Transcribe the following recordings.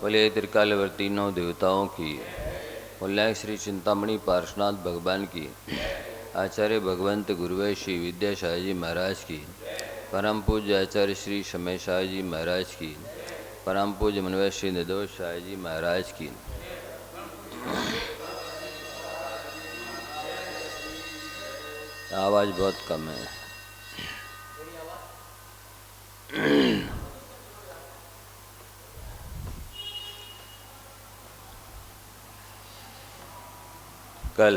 बोले त्रिकालवर्ती नौ देवताओं की, बोले श्री चिंतामणि पार्श्वनाथ भगवान की, आचार्य भगवंत गुरुवे श्री विद्याशाह जी महाराज की, परम पूज्य आचार्य श्री समय शाह जी महाराज की, परम पूज्य मनवे श्री निर्दोष शाह जी महाराज की। आवाज़ बहुत कम है। कल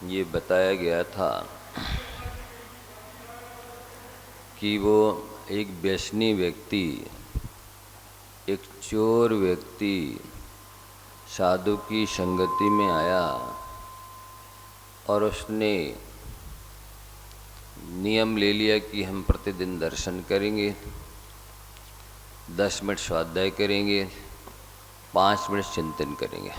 ये बताया गया था कि वो एक व्यसनी व्यक्ति, एक चोर व्यक्ति साधु की संगति में आया और उसने नियम ले लिया कि हम प्रतिदिन दर्शन करेंगे, 10 मिनट स्वाध्याय करेंगे, 5 मिनट चिंतन करेंगे।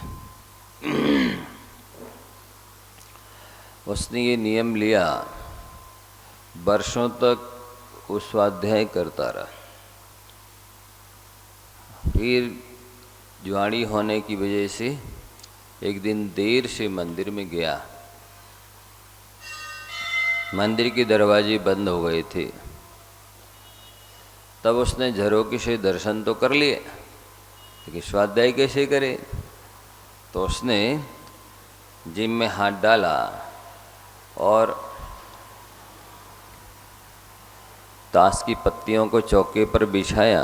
उसने ये नियम लिया, वर्षों तक वो स्वाध्याय करता रहा। फिर जुआड़ी होने की वजह से एक दिन देर से मंदिर में गया। मंदिर के दरवाजे बंद हो गए थे। तब उसने झरोखे से दर्शन तो कर लिए, लेकिन स्वाध्याय कैसे करे? तो उसने जिम में हाथ डाला और ताश की पत्तियों को चौके पर बिछाया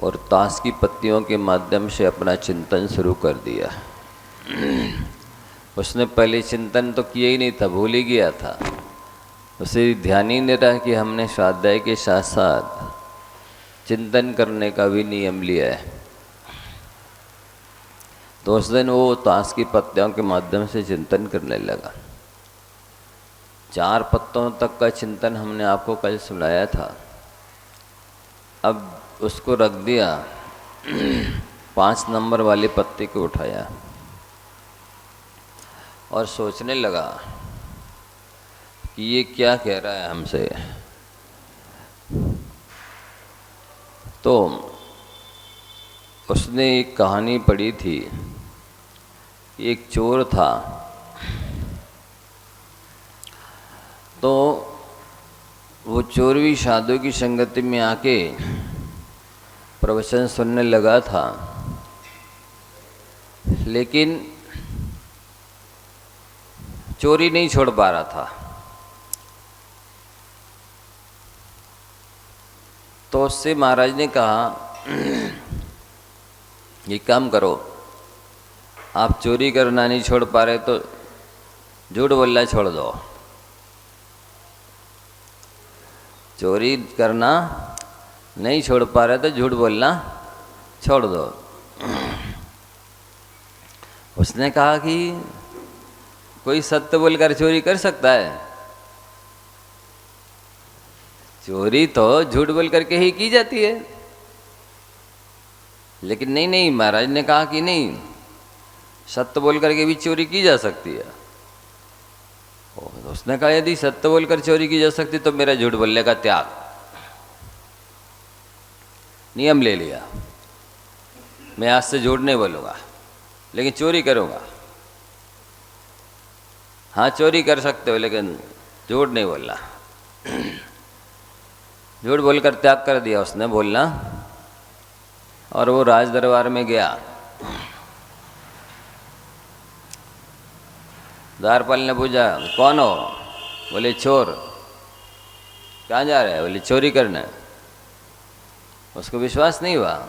और ताश की पत्तियों के माध्यम से अपना चिंतन शुरू कर दिया। उसने पहले चिंतन तो किया ही नहीं था, भूल ही गया था। उसे ध्यान ही नहीं रहा कि हमने स्वाध्याय के साथ साथ चिंतन करने का भी नियम लिया है। तो उस दिन वो ताश की पत्तियों के माध्यम से चिंतन करने लगा। 4 पत्तों तक का चिंतन हमने आपको कल सुनाया था। अब उसको रख दिया, 5 नंबर वाले पत्ते को उठाया और सोचने लगा कि ये क्या कह रहा है हमसे। तो उसने एक कहानी पढ़ी थी। एक चोर था, तो वो चोर भी साधु की संगति में आके प्रवचन सुनने लगा था, लेकिन चोरी नहीं छोड़ पा रहा था। तो उससे महाराज ने कहा, ये काम करो, आप चोरी करना नहीं छोड़ पा रहे तो झूठ बोलना छोड़ दो। चोरी करना नहीं छोड़ पा रहे तो झूठ बोलना छोड़ दो। उसने कहा कि कोई सत्य बोलकर चोरी कर सकता है? चोरी तो झूठ बोल करके ही की जाती है। लेकिन नहीं, महाराज ने कहा कि नहीं, सत्य बोल करके भी चोरी की जा सकती है। उसने कहा यदि सत्य बोलकर चोरी की जा सकती तो मेरा झूठ बोलने का त्याग, नियम ले लिया। मैं आज से झूठ नहीं बोलूँगा, लेकिन चोरी करूँगा। हाँ, चोरी कर सकते हो लेकिन झूठ नहीं बोलना। झूठ बोलकर त्याग कर दिया उसने बोलना, और वो राज दरबार में गया। द्वारपाल ने पूछा, कौन हो? बोले चोर। कहाँ जा रहे हैं? बोले चोरी करने। उसको विश्वास नहीं हुआ।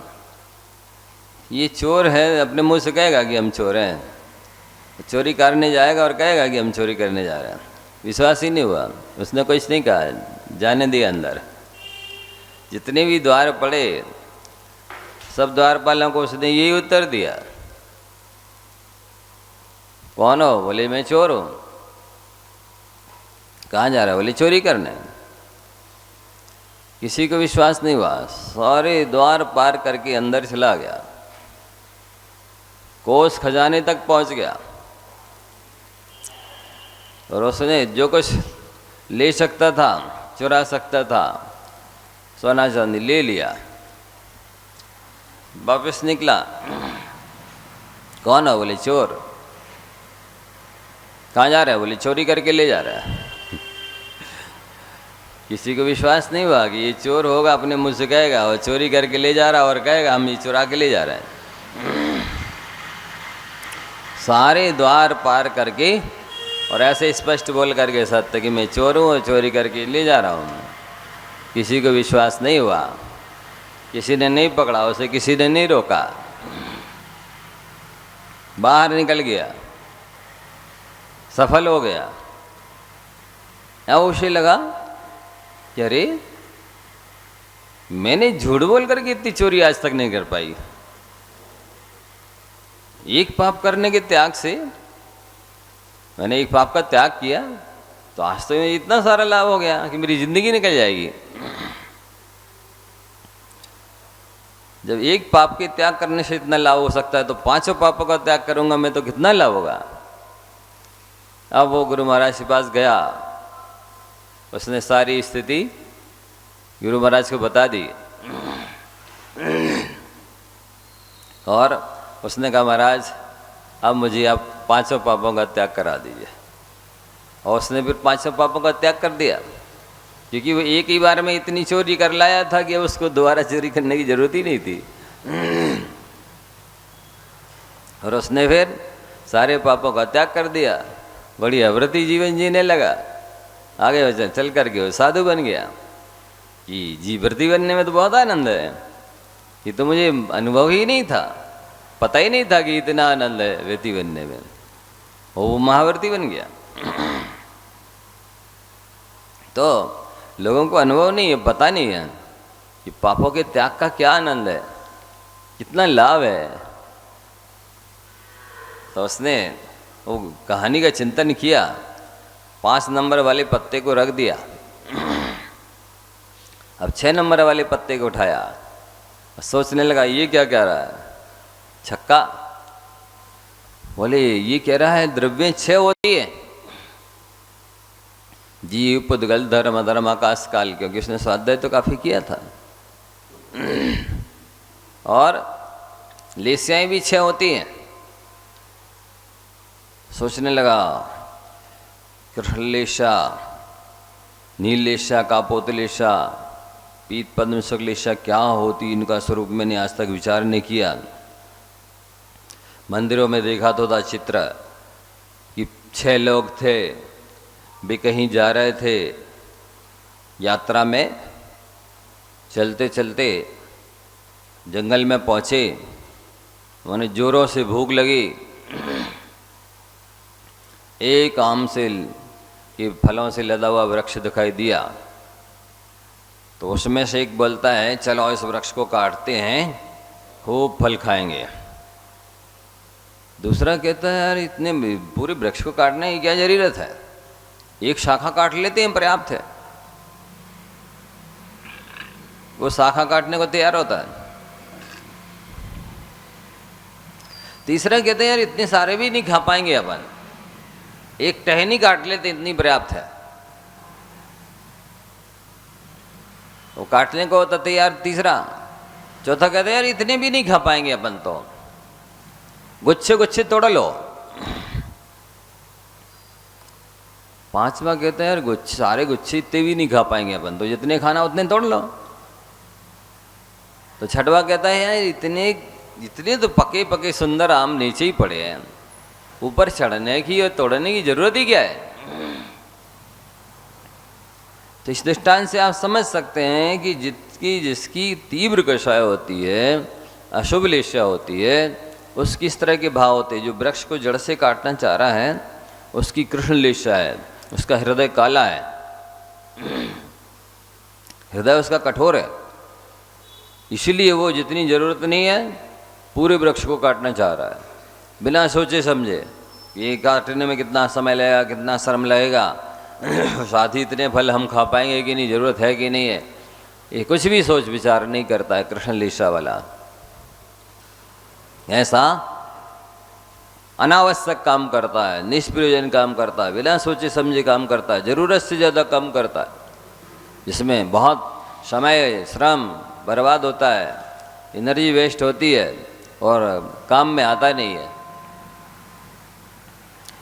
ये चोर है, अपने मुंह से कहेगा कि हम चोर हैं, चोरी करने जाएगा और कहेगा कि हम चोरी करने जा रहे हैं। विश्वास ही नहीं हुआ। उसने कुछ नहीं कहा, जाने दिया अंदर। जितने भी द्वार पड़े सब द्वारपालों को उसने यही उत्तर दिया, कौन हो? बोले मैं चोर हूँ। कहाँ जा रहा है? बोले चोरी करने। किसी को विश्वास नहीं हुआ। सारे द्वार पार करके अंदर चला गया, कोस खजाने तक पहुँच गया, और उसने जो कुछ ले सकता था, चुरा सकता था, सोना चांदी ले लिया, वापस निकला। कौन है? बोले चोर। कहाँ जा रहा है? बोले चोरी करके ले जा रहा है। किसी को विश्वास नहीं हुआ कि ये चोर होगा, अपने मुँह से कहेगा और चोरी करके ले जा रहा है, और कहेगा हम ये चुरा के ले जा रहे हैं। सारे द्वार पार करके और ऐसे स्पष्ट बोल करके सत्य कि मैं चोर हूँ और चोरी करके ले जा रहा हूँ। किसी को विश्वास नहीं हुआ, किसी ने नहीं पकड़ा उसे, किसी ने नहीं रोका, बाहर निकल गया, सफल हो गया। अब उसे लगा कि अरे मैंने झूठ बोल करके इतनी चोरी आज तक नहीं कर पाई। एक पाप करने के त्याग से मैंने एक पाप का त्याग किया तो आज तो मुझे इतना सारा लाभ हो गया कि मेरी जिंदगी निकल जाएगी। जब एक पाप के त्याग करने से इतना लाभ हो सकता है तो पांचों पापों का त्याग करूंगा मैं तो कितना लाभ होगा। अब वो गुरु महाराज के पास गया, उसने सारी स्थिति गुरु महाराज को बता दी और उसने कहा महाराज अब मुझे आप पांचों पापों का त्याग करा दीजिए। और उसने फिर पांचों पापों का त्याग कर दिया, क्योंकि वो एक ही बार में इतनी चोरी कर लाया था कि उसको दोबारा चोरी करने की जरूरत ही नहीं थी। और उसने फिर सारे पापों का त्याग कर दिया, बढ़िया व्रती जीवन जीने लगा। आगे चल करके वो साधु बन गया कि जी व्रती बनने में तो बहुत आनंद है, ये तो मुझे अनुभव ही नहीं था, पता ही नहीं था कि इतना आनंद है व्रती बनने में। वो महाव्रती बन गया। तो लोगों को अनुभव नहीं है, पता नहीं है कि पापों के त्याग का क्या आनंद है, कितना लाभ है। तो उसने वो कहानी का चिंतन किया, 5 नंबर वाले पत्ते को रख दिया, अब 6 नंबर वाले पत्ते को उठाया, सोचने लगा ये क्या कह रहा है, छक्का। बोले ये कह रहा है द्रव्य 6 होती है, जीव पुद्गल धर्म धर्म आकाश काल, क्योंकि उसने स्वाध्याय तो काफी किया था। और लेस्याएं भी 6 होती हैं। सोचने लगा कृष्णलेशा, नीलेशा, कापोतलेशा, पीत पद्म शुक्लेशा क्या होती, इनका स्वरूप मैंने आज तक विचार नहीं किया। मंदिरों में देखा तो था चित्र कि 6 लोग थे, वे कहीं जा रहे थे यात्रा में, चलते चलते जंगल में पहुँचे, उन्हें जोरों से भूख लगी। एक आम से के फलों से लदा हुआ वृक्ष दिखाई दिया, तो उसमें से एक बोलता है चलो इस वृक्ष को काटते हैं, खूब फल खाएंगे। दूसरा कहता है यार इतने पूरे वृक्ष को काटने की क्या जरूरत है, एक शाखा काट लेते हैं पर्याप्त है। वो शाखा काटने को तैयार होता है। तीसरा कहते हैं यार इतने सारे भी नहीं खा पाएंगे अपन, एक टहनी काट लेते इतनी पर्याप्त है। वो काटने को होता तैयार तीसरा। चौथा कहते हैं यार इतने भी नहीं खा पाएंगे अपन, तो गुच्छे गुच्छे तोड़ लो। पांचवा कहते हैं यार गुच्छे सारे गुच्छे इतने भी नहीं खा पाएंगे अपन, तो जितने खाना उतने तोड़ लो। तो छठवा कहता है यार इतने तो पके पके सुंदर आम नीचे ही पड़े हैं, ऊपर चढ़ने की और तोड़ने की जरूरत ही क्या है। तो इस दृष्टांत से आप समझ सकते हैं कि जिसकी तीव्र कषाय होती है, अशुभ लेशा होती है, उसकी इस तरह के भाव होते हैं। जो वृक्ष को जड़ से काटना चाह रहा है उसकी कृष्ण लेशा है, उसका हृदय काला है, हृदय उसका कठोर है, इसीलिए वो जितनी जरूरत नहीं है पूरे वृक्ष को काटना चाह रहा है, बिना सोचे समझे ये काटने में कितना समय लगेगा, कितना श्रम लगेगा, साथ ही इतने फल हम खा पाएंगे कि नहीं, जरूरत है कि नहीं है, ये कुछ भी सोच विचार नहीं करता है कृष्ण लीसा वाला। ऐसा अनावश्यक काम करता है, निष्प्रयोजन काम करता है, बिना सोचे समझे काम करता है, जरूरत से ज़्यादा काम करता है, जिसमें बहुत समय श्रम बर्बाद होता है, एनर्जी वेस्ट होती है और काम में आता नहीं है।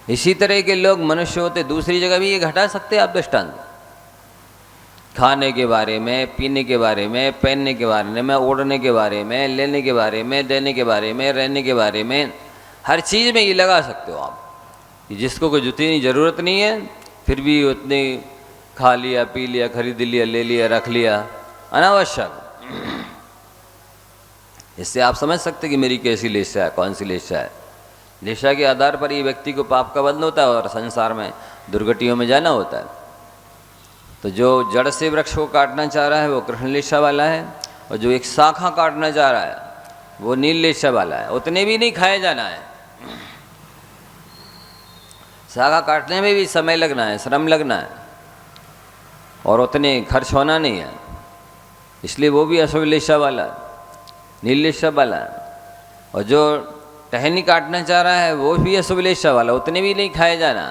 इसी तरह के लोग मनुष्य होते। दूसरी जगह भी ये घटा सकते हैं आप दृष्टांत, खाने के बारे में, पीने के बारे में, पहनने के बारे में, ओढ़ने के बारे में, लेने के बारे में, देने के बारे में, रहने के बारे में, हर चीज़ में ये लगा सकते हो आप कि जिसको कोई जितनी ज़रूरत नहीं है फिर भी उतने खा लिया, पी लिया, खरीद लिया, ले लिया, रख लिया, अनावश्यक। इससे आप समझ सकते कि मेरी कैसी लेशा है, कौन सी लेशा है। लेशा के आधार पर ये व्यक्ति को पाप का बंध होता है और संसार में दुर्गतियों में जाना होता है। तो जो जड़ से वृक्ष को काटना चाह रहा है वो कृष्ण लेशा वाला है, और जो एक शाखा काटना चाह रहा है वो नील लेशा वाला है। उतने भी नहीं खाए जाना है, शाखा काटने में भी समय लगना है, श्रम लगना है, और उतने खर्च होना नहीं है, इसलिए वो भी अशुभ लेशा वाला है, नील लेशा वाला है। और जो टहनी काटना चाह रहा है वो भी अशुभ लेशा वाला, उतने भी नहीं खाए जाना,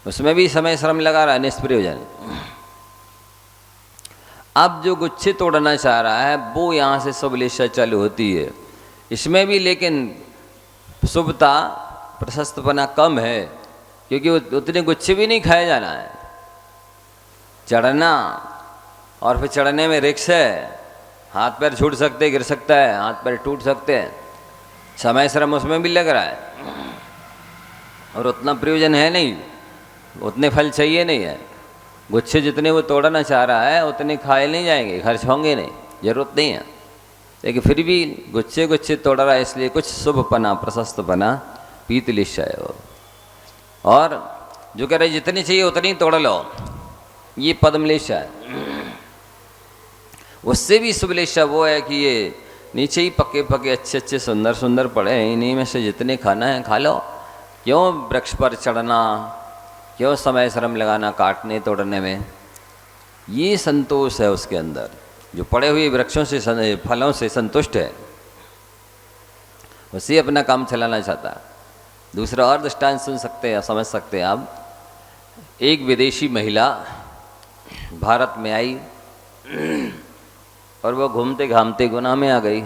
उसमें भी समय श्रम लगा रहा है, निष्प्रिय हो जाने। अब जो गुच्छे तोड़ना चाह रहा है वो यहाँ से शुभ लेशा चालू होती है, इसमें भी लेकिन शुभता प्रशस्तपना कम है, क्योंकि उतने गुच्छे भी नहीं खाए जाना है। चढ़ना और फिर चढ़ने में रिक्स है, हाथ पैर छूट सकते, गिर सकता है, हाथ पैर टूट सकते हैं, समय श्रम उसमें भी लग रहा है, और उतना प्रयोजन है नहीं, उतने फल चाहिए नहीं है। गुच्छे जितने वो तोड़ना चाह रहा है उतने खाए नहीं जाएंगे, खर्च होंगे नहीं, जरूरत नहीं है। लेकिन फिर भी गुच्छे गुच्छे तोड़ रहा है, इसलिए कुछ शुभपना प्रशस्तपना पीत लेशा है वो। और जो कह रहे जितनी चाहिए उतनी तोड़ लो, ये पद्म लेशा है। उससे भी शुभ लेशा वो है कि ये नीचे ही पके पके अच्छे अच्छे सुंदर सुंदर पड़े हैं, इन्हीं में से जितने खाना है खा लो। क्यों वृक्ष पर चढ़ना, क्यों समय श्रम लगाना काटने तोड़ने में। ये संतोष है उसके अंदर, जो पड़े हुए वृक्षों से फलों से संतुष्ट है, उसी अपना काम चलाना चाहता है। दूसरा और दृष्टांत सुन सकते हैं, समझ सकते हैं आप। एक विदेशी महिला भारत में आई और वो घूमते घामते गुनाह में आ गई।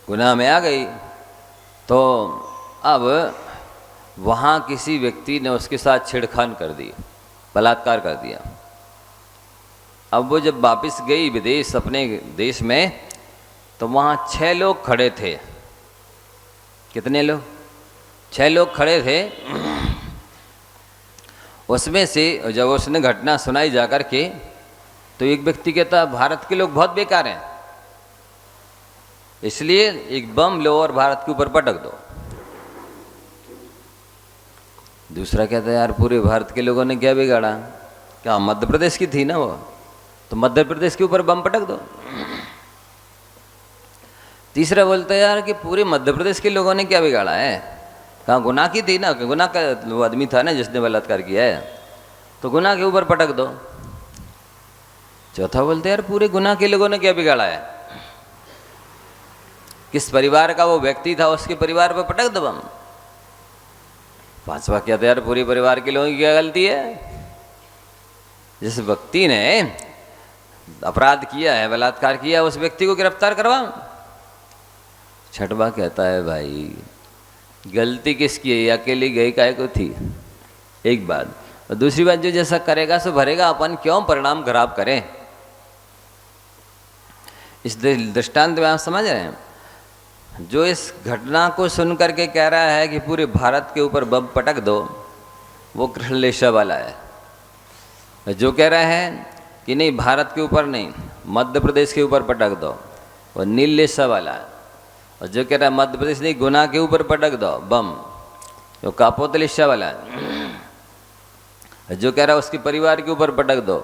गुनाह में आ गई तो अब वहाँ किसी व्यक्ति ने उसके साथ छेड़खानी कर दी, बलात्कार कर दिया। अब वो जब वापस गई विदेश, अपने देश में, तो वहाँ 6 लोग खड़े थे। कितने लोग? 6 लोग खड़े थे। उसमें से जब उसने घटना सुनाई जाकर के, तो एक व्यक्ति कहता भारत के लोग बहुत बेकार हैं, इसलिए एक बम लो और भारत के ऊपर पटक दो। दूसरा कहता है यार पूरे भारत के लोगों ने क्या बिगाड़ा, क्या मध्य प्रदेश की थी ना वो, तो मध्य प्रदेश के ऊपर बम पटक दो। तीसरा बोलता है यार कि पूरे मध्य प्रदेश के लोगों ने क्या बिगाड़ा है, कहाँ गुनाह की थी ना, गुनाह का वो आदमी था ना जिसने बलात्कार किया है, तो गुनाह के ऊपर पटक दो। चौथा बोलते यार पूरे गुनाह के लोगों ने क्या बिगाड़ा है, किस परिवार का वो व्यक्ति था उसके परिवार पर पटक दो बम। पांचवा क्या था यार पूरे परिवार के लोगों की क्या गलती है, जिस व्यक्ति ने अपराध किया है, बलात्कार किया, उस व्यक्ति को गिरफ्तार करवा। छठवा कहता है भाई गलती किसकी है, अकेली गई काहे को थी, एक बात। और दूसरी बात जो जैसा करेगा सो भरेगा, अपन क्यों परिणाम खराब करें। इस दृष्टांत में आप समझ रहे हैं, जो इस घटना को सुन करके कह रहा है कि पूरे भारत के ऊपर बम पटक दो, वो कृष्ण लेशा वाला है। जो कह रहा है कि नहीं भारत के ऊपर नहीं, मध्य प्रदेश के ऊपर पटक दो, वो नील लेशा वाला है। और जो कह रहा है मध्य प्रदेश नहीं, गुनाह के ऊपर पटक दो बम, वो कापोत लेशा वाला है। जो कह रहा है उसके परिवार के ऊपर पटक दो,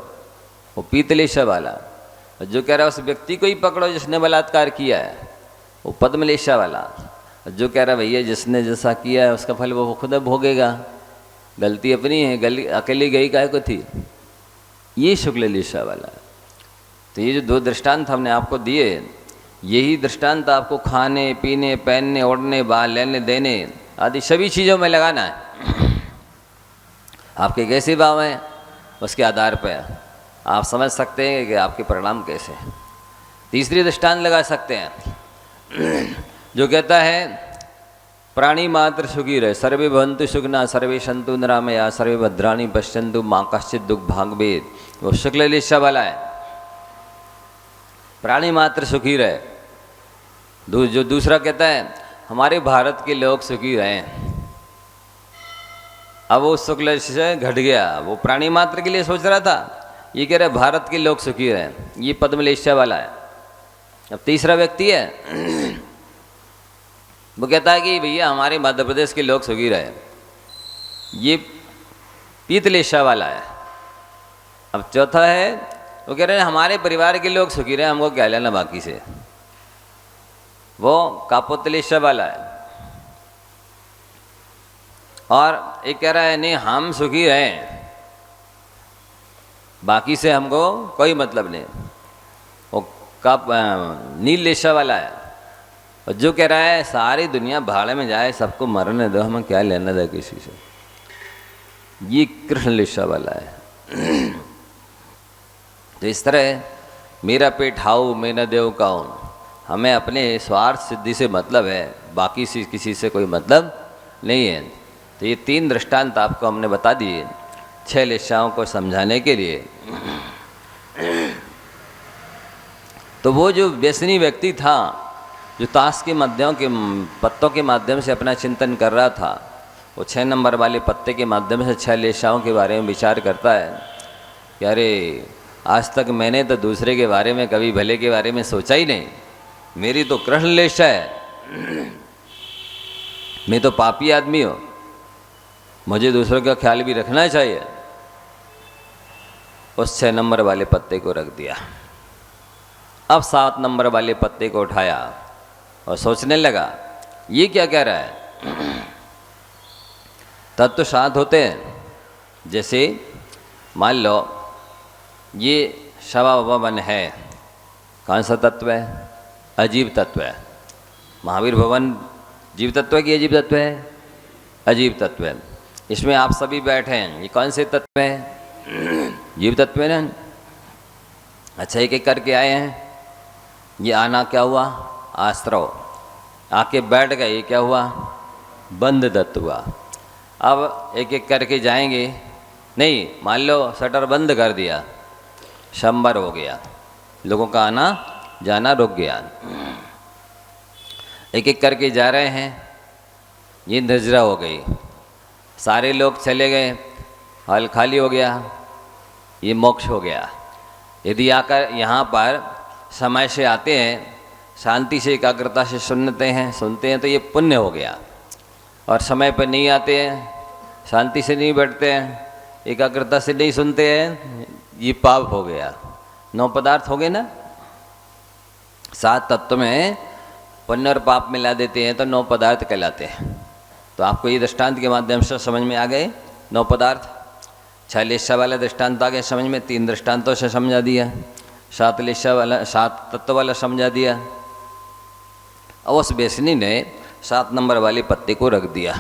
वो पीत लेशा वाला। और जो कह रहा है उस व्यक्ति को ही पकड़ो जिसने बलात्कार किया है, वो पद्मलेशा वाला। और जो कह रहा है भैया जिसने जैसा किया है उसका फल वो खुद भोगेगा, गलती अपनी है, अकेली गई काहे को थी, ये शुक्ल लेशा वाला। तो ये जो 2 दृष्टांत हमने आपको दिए, यही दृष्टांत आपको खाने पीने पहनने ओढ़ने बाल लेने देने आदि सभी चीज़ों में लगाना है। आपके कैसे भाव हैं उसके आधार पर आप समझ सकते हैं कि आपके परिणाम कैसे हैं। तीसरी दृष्टांत लगा सकते हैं जो कहता है प्राणी मात्र सुखी रहे, सर्वे भवन्तु सुखिनः, सर्वे सन्तु निरामया, सर्वे भद्राणि पश्यन्तु मां कश्चित् दुःख भाग भेद। वो शुक्ल लिस्सा वाला है, प्राणी मात्र सुखी रहे। जो दूसरा कहता है हमारे भारत के लोग सुखी रहे। अब वो शुक्ल से घट गया, वो प्राणी मात्र के लिए सोच रहा था, ये कह रहे भारत के लोग सुखी रहे, ये पद्मलेशिया वाला है। अब तीसरा व्यक्ति है वो कहता है कि भैया हमारे मध्य प्रदेश के लोग सुखी रहे, ये पीतलेशा वाला है। अब चौथा है वो कह रहे हैं हमारे परिवार के लोग सुखी रहे, हमको क्या लेना बाकी से, वो कापोतलेशा वाला है। और एक कह रहा है नहीं हम सुखी रहे, बाकी से हमको कोई मतलब नहीं, वो नील लेशा वाला है। और जो कह रहा है सारी दुनिया भाड़े में जाए, सबको मरने दो, हमें क्या लेना था किसी से, ये कृष्ण लेशा वाला है। तो इस तरह मेरा पेट हाउ मेरा देव कौन, हमें अपने स्वार्थ सिद्धि से मतलब है, बाकी से किसी से कोई मतलब नहीं है। तो ये 3 दृष्टांत आपको हमने बता दिए 6 लेशाओं को समझाने के लिए। तो वो जो व्यसनी व्यक्ति था जो ताश के पत्तों के माध्यम से अपना चिंतन कर रहा था, वो 6 नंबर वाले पत्ते के माध्यम से 6 लेशाओं के बारे में विचार करता है कि अरे आज तक मैंने तो दूसरे के बारे में कभी भले के बारे में सोचा ही नहीं, मेरी तो कृष्ण लेशा है, मैं तो पापी आदमी हूँ, मुझे दूसरों का ख्याल भी रखना चाहिए। उस 6 नंबर वाले पत्ते को रख दिया। अब 7 नंबर वाले पत्ते को उठाया और सोचने लगा ये क्या कह रहा है। तत्व 7 होते हैं, जैसे मान लो ये शवा भवन है, कौन सा तत्व है, अजीब तत्व है। महावीर भवन जीव तत्व है कि अजीब तत्व है, अजीब तत्व है। इसमें आप सभी बैठे हैं, ये कौन से तत्व है, जीव तत्व है ना। अच्छा एक एक करके आए हैं, ये आना क्या हुआ, आश्रव, आके बैठ गए, ये क्या हुआ, बंद तत्व हुआ। अब एक एक करके जाएंगे, नहीं मान लो शटर बंद कर दिया, शंबर हो गया, लोगों का आना जाना रुक गया। एक एक करके जा रहे हैं, ये नजरा हो गई, सारे लोग चले गए, हॉल खाली हो गया, ये मोक्ष हो गया। यदि आकर यहाँ पर समय से आते हैं, शांति से एकाग्रता से सुनते हैं तो ये पुण्य हो गया। और समय पर नहीं आते हैं, शांति से नहीं बैठते हैं, एकाग्रता से नहीं सुनते हैं, ये पाप हो गया। 9 पदार्थ हो गए ना, 7 तत्व में पुण्य और पाप मिला देते हैं तो 9 पदार्थ कहलाते हैं। तो आपको ये दृष्टांत के माध्यम से समझ में आ गए 9 पदार्थ। 6 लेशा वाला दृष्टांत आ गया समझ में, 3 दृष्टांतों से समझा दिया, 7 लेशा वाला 7 तत्व वाला समझा दिया। और उस बेसनी ने 7 नंबर वाले पत्ते को रख दिया,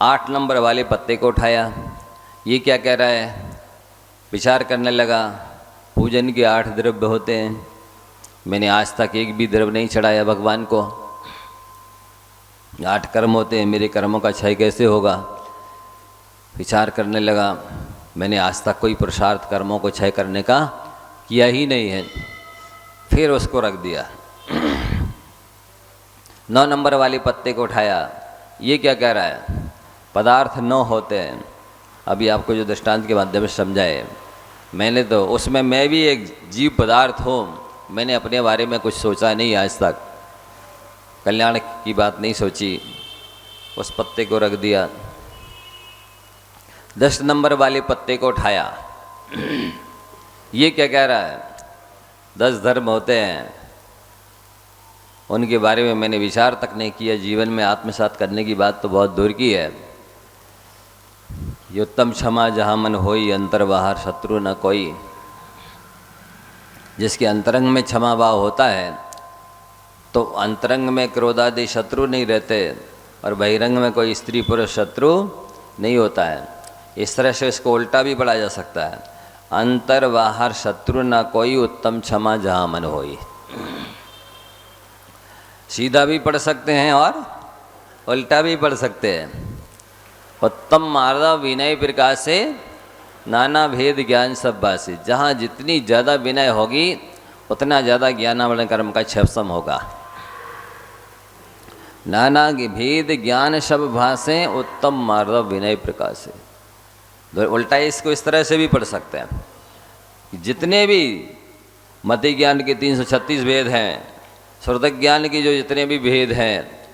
8 नंबर वाले पत्ते को उठाया, ये क्या कह रहा है, विचार करने लगा। पूजन के 8 द्रव्य होते हैं, मैंने आज तक एक भी द्रव्य नहीं चढ़ाया भगवान को। 8 कर्म होते हैं, मेरे कर्मों का क्षय कैसे होगा। विचार करने लगा, मैंने आज तक कोई पुरुषार्थ कर्मों को क्षय करने का किया ही नहीं है। फिर उसको रख दिया। 9 नंबर वाले पत्ते को उठाया, ये क्या कह रहा है, पदार्थ 9 होते हैं। अभी आपको जो दृष्टांत के माध्यम से समझाए, मैंने तो उसमें मैं भी एक जीव पदार्थ हूँ, मैंने अपने बारे में कुछ सोचा नहीं आज तक, कल्याण की बात नहीं सोची, उस पत्ते को रख दिया। 10 नंबर वाले पत्ते को उठाया, ये क्या कह रहा है, 10 धर्म होते हैं, उनके बारे में मैंने विचार तक नहीं किया, जीवन में आत्मसात करने की बात तो बहुत दूर की है। ये उत्तम क्षमा जहाँ मन होई, अंतर बाहर शत्रु न कोई। जिसके अंतरंग में क्षमा भाव होता है तो अंतरंग में क्रोधादि शत्रु नहीं रहते, और बहिरंग में कोई स्त्री पुरुष शत्रु नहीं होता है। इस तरह से इसको उल्टा भी पढ़ा जा सकता है, अंतर बाहर शत्रु न कोई, उत्तम क्षमा जहाँ मन होई। सीधा भी पढ़ सकते हैं और उल्टा भी पढ़ सकते हैं। उत्तम मार्दव विनय प्रकाश से, नाना भेद ज्ञान सब बासी। जहाँ जितनी ज़्यादा विनय होगी उतना ज़्यादा ज्ञानावरण कर्म का क्षपसम होगा। नाना भेद ज्ञान सब भाषे, उत्तम मार्दव विनय प्रकाश से। उल्टा इसको इस तरह से भी पढ़ सकते हैं कि जितने भी मति ज्ञान के 336 भेद हैं, श्रुत ज्ञान की जो जितने भी भेद हैं,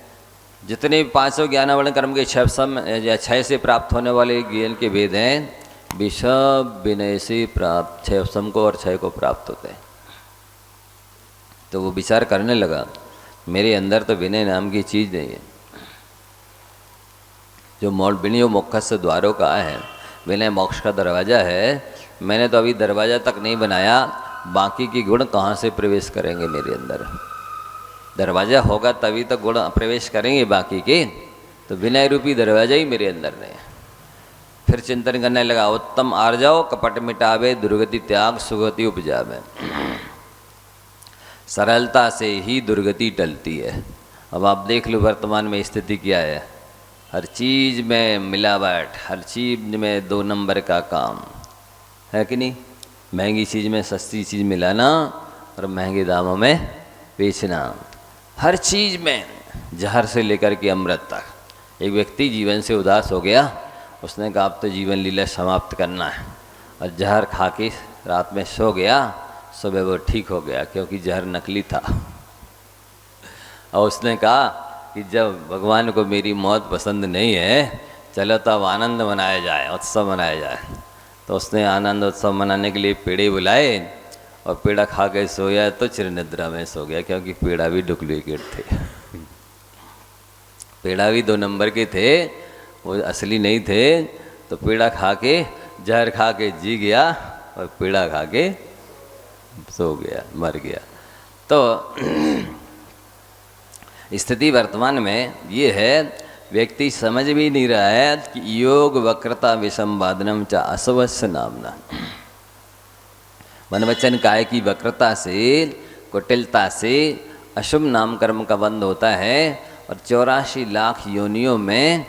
जितने भी 500 ज्ञानावरण कर्म के क्षय से प्राप्त होने वाले ज्ञान के भेद हैं, विषब विनय से प्राप्त क्षयसम को और क्षय को प्राप्त होते हैं। तो वो विचार करने लगा, मेरे अंदर तो विनय नाम की चीज़ नहीं है। जो विनयो मोक्ष द्वारों का है, विनय मोक्ष का दरवाज़ा है, मैंने तो अभी दरवाज़ा तक नहीं बनाया, बाकी के गुण कहाँ से प्रवेश करेंगे मेरे अंदर। दरवाज़ा होगा तभी तो गुण प्रवेश करेंगे बाकी के, तो विनय रूपी दरवाज़ा ही मेरे अंदर नहीं है। फिर चिंतन करने लगा, उत्तम आर्जव कपट मिटावे, दुर्गति त्याग सुगति उपजावे। सरलता से ही दुर्गति टलती है। अब आप देख लो वर्तमान में स्थिति क्या है, हर चीज़ में मिलावट, हर चीज़ में 2 नंबर का काम है कि नहीं। महंगी चीज़ में सस्ती चीज़ मिलाना और महंगे दामों में बेचना, हर चीज़ में जहर से लेकर के अमृत तक। एक व्यक्ति जीवन से उदास हो गया, उसने कहा अब तो जीवन लीला समाप्त करना है, और जहर खा के रात में सो गया, सुबह वो ठीक हो गया क्योंकि जहर नकली था। और उसने कहा कि जब भगवान को मेरी मौत पसंद नहीं है, चलो तो अब आनंद मनाया जाए, उत्सव मनाया जाए। तो उसने आनंद उत्सव मनाने के लिए पेड़े बुलाए और पेड़ा खा के सोया तो चिरनिद्रा में सो गया, क्योंकि पेड़ा भी डुप्लीकेट थे। पेड़ा भी 2 नंबर के थे, वो असली नहीं थे। तो पेड़ा खा के, जहर खा के जी गया और पेड़ा खा के सो गया, मर गया। तो स्थिति वर्तमान में ये है, व्यक्ति समझ भी नहीं रहा है कि योग वक्रता विसंवादनम च असवस्य नामना। मन वचन काय की वक्रता से, कुटिलता से अशुभ नाम कर्म का बंध होता है। और 84 लाख योनियों में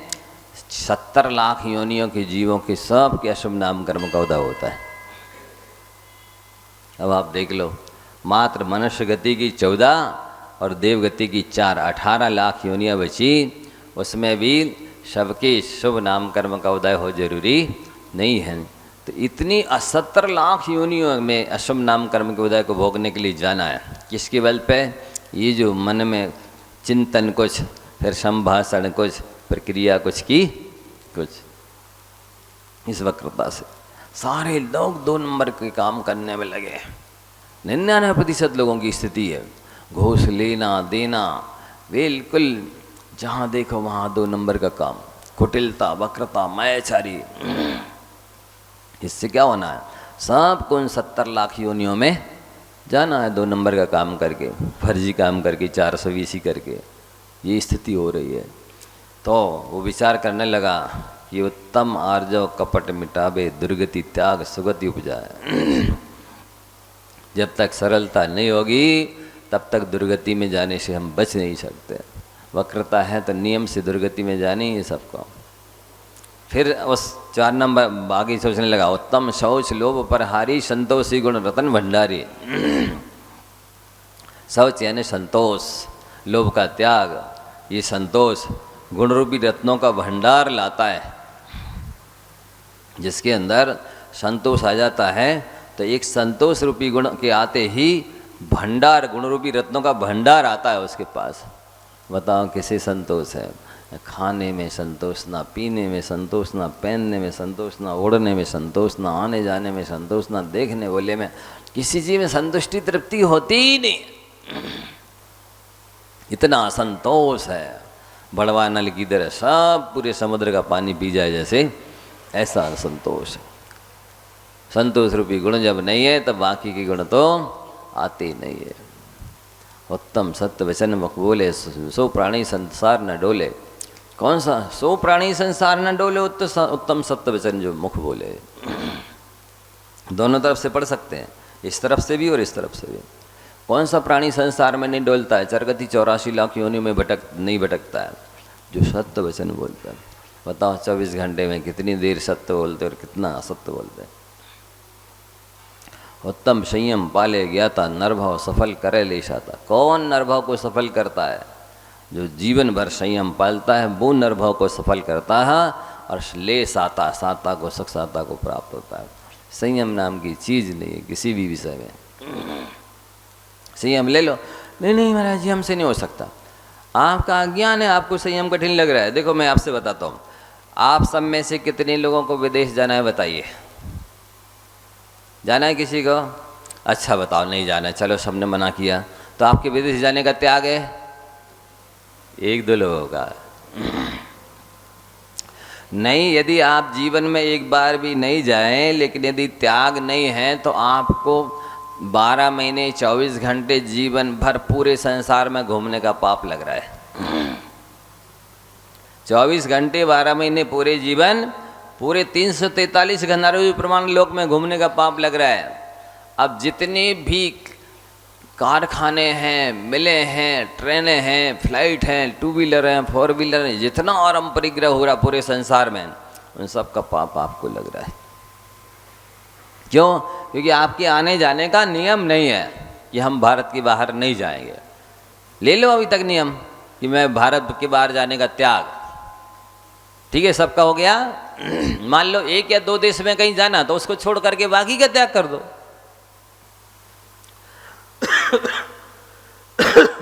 70 लाख योनियों के जीवों के सब के अशुभ नाम कर्म का उदय होता है। अब आप देख लो, मात्र मनुष्य गति की 14 और देव गति की 4, 18 लाख योनियाँ बची। उसमें भी सबके शुभ नाम कर्म का उदय हो जरूरी नहीं है। तो इतनी 70 लाख योनियों में अशुभ नाम कर्म के उदय को भोगने के लिए जाना है। किसके बल पे? ये जो मन में चिंतन कुछ, फिर संभाषण कुछ, प्रक्रिया कुछ की कुछ, इस वक्रता से सारे लोग 2 नंबर के काम करने में लगे। 99% लोगों की स्थिति है, घूस लेना देना, बिल्कुल जहाँ देखो वहाँ 2 नंबर का काम, कुटिलता, वक्रता, मायाचारी। इससे क्या होना है? सबको उन 70 लाख योनियों में जाना है 2 नंबर का काम करके, फर्जी काम करके, 420 करके। ये स्थिति हो रही है। तो वो विचार करने लगा कि उत्तम आर्जव कपट मिटावे, दुर्गति त्याग सुगति उपजाए। जब तक सरलता नहीं होगी तब तक दुर्गति में जाने से हम बच नहीं सकते। वक्रता है तो नियम से दुर्गति में जाने ही सबको। फिर उस 4 नंबर बाकी सोचने लगा, उत्तम शौच लोभ परहारी, संतोषी गुण रतन भंडारी। शौच यानी संतोष, लोभ का त्याग। ये संतोष गुण रूपी रत्नों का भंडार लाता है। जिसके अंदर संतोष आ जाता है तो एक संतोष रूपी गुण के आते ही भंडार, गुण रूपी रत्नों का भंडार आता है उसके पास। बताओ किसे संतोष है? खाने में संतोष, ना पीने में संतोष, ना पहनने में संतोष, ना ओढ़ने में संतोष, ना आने जाने में संतोष, ना देखने बोले में, किसी चीज में संतुष्टि तृप्ति होती ही नहीं। इतना असंतोष है। बड़वा नल की तरह सब पूरे समुद्र का पानी पी जाए जैसे, ऐसा असंतोष है। संतोष रूपी गुण जब नहीं है तब बाकी के गुण तो आते नहीं है। उत्तम सत्य वचन मुख बोले, सो प्राणी संसार न डोले। कौन सा? सो प्राणी संसार न डोले उत्तम सत्य वचन जो मुख बोले। दोनों तरफ से पढ़ सकते हैं, इस तरफ से भी और इस तरफ से भी। कौन सा प्राणी संसार में नहीं डोलता है? चरगति 84 लाख योनियों में नहीं भटकता है, जो सत्य वचन बोलता है। बताओ 24 घंटे में कितनी देर सत्य बोलते और कितना असत्य बोलते हैं। उत्तम संयम पाले ज्ञाता, नरभाव सफल करे ले साता। कौन नरभाव को सफल करता है? जो जीवन भर संयम पालता है वो नरभाव को सफल करता है और ले साता, साता को साता को प्राप्त होता है। संयम नाम की चीज़ नहीं है किसी भी विषय में। संयम ले लो, नहीं नहीं महाराज जी हमसे नहीं हो सकता। आपका अज्ञान है, आपको संयम कठिन लग रहा है। देखो मैं आपसे बताता हूँ, आप सब में से कितने लोगों को विदेश जाना है बताइए? जाना है किसी को? अच्छा बताओ नहीं जाना है, चलो सबने मना किया, तो आपके विदेश जाने का त्याग है? 1-2 लोगों का नहीं। यदि आप जीवन में एक बार भी नहीं जाएं, लेकिन यदि त्याग नहीं है तो आपको 12 महीने 24 घंटे जीवन भर पूरे संसार में घूमने का पाप लग रहा है। 24 घंटे 12 महीने पूरे जीवन, पूरे 343 घनारों प्रमाण लोक में घूमने का पाप लग रहा है। अब जितने भी कारखाने हैं, मिले हैं, ट्रेनें हैं, फ्लाइट हैं, 2 व्हीलर हैं, 4 व्हीलर हैं, जितना आरम परिग्रह हो रहा पूरे संसार में, उन सब का पाप आपको लग रहा है। क्यों? क्योंकि आपके आने जाने का नियम नहीं है कि हम भारत के बाहर नहीं जाएंगे। ले लो अभी तक नियम कि मैं भारत के बाहर जाने का त्याग, ठीक है, सबका हो गया। मान लो 1 या 2 देश में कहीं जाना, तो उसको छोड़ करके बाकी का त्याग कर दो।